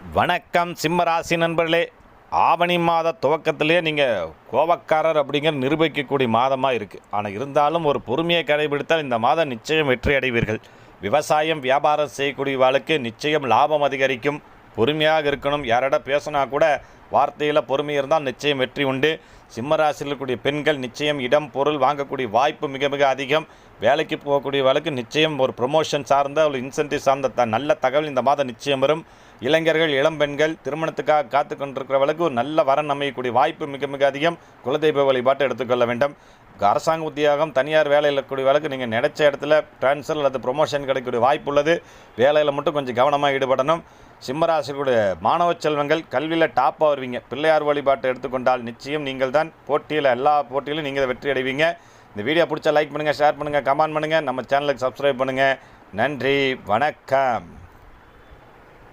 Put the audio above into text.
வணக்கம் சிம்மராசி நண்பர்களே. ஆவணி மாத துவக்கத்திலே நீங்கள் கோபக்காரர் அப்படிங்கிற நிரூபிக்கக்கூடிய மாதமாக இருக்குது. ஆனால் இருந்தாலும் ஒரு பொறுமையை கடைபிடித்தால் இந்த மாதம் நிச்சயம் வெற்றி அடைவீர்கள். விவசாயம் வியாபாரம் செய்யக்கூடியவர்களுக்கு நிச்சயம் லாபம் அதிகரிக்கும். பொறுமையாக இருக்கணும். யாரிட பேசினா கூட வார்த்தையில் பொறுமை இருந்தால் நிச்சயம் வெற்றி உண்டு. சிம்மராசியில் இருக்கக்கூடிய பெண்கள் நிச்சயம் இடம் பொருள் வாங்கக்கூடிய வாய்ப்பு மிக மிக அதிகம். வேலைக்கு போகக்கூடியவர்களுக்கு நிச்சயம் ஒரு ப்ரொமோஷன் சார்ந்த ஒரு இன்சென்டிவ் சார்ந்த நல்ல தகவல் இந்த மாதம் நிச்சயம் வரும். இளைஞர்கள் இளம்பெண்கள் திருமணத்துக்காக காத்து கொண்டிருக்கிறவர்களுக்கு ஒரு நல்ல வரன் அமையக்கூடிய வாய்ப்பு மிக மிக அதிகம். குலதெய்வ வழிபாட்டை எடுத்துக்கொள்ள வேண்டும். அரசாங்க உத்தியோகம் தனியார் வேலையில் இருக்கக்கூடியவர்களுக்கு நீங்கள் நினைச்ச இடத்துல ட்ரான்ஸ்ஃபர் அல்லது ப்ரொமோஷன் கிடைக்கக்கூடிய வாய்ப்பு உள்ளது. வேலையில் மட்டும் கொஞ்சம் கவனமாக ஈடுபடணும். சிம்மராசிகளுடைய மாணவ செல்வங்கள் கல்வியில் டாப்பாக வருவீங்க. பிள்ளையார் வழிபாட்டை எடுத்துக்கொண்டால் நிச்சயம் நீங்கள் தான் போட்டியில் எல்லா போட்டியிலும் நீங்கள் வெற்றி அடைவீங்க. இந்த வீடியோ பிடிச்சா லைக் பண்ணுங்கள், ஷேர் பண்ணுங்கள், கமெண்ட் பண்ணுங்கள். நம்ம சேனலுக்கு சப்ஸ்கிரைப் பண்ணுங்கள். நன்றி, வணக்கம்.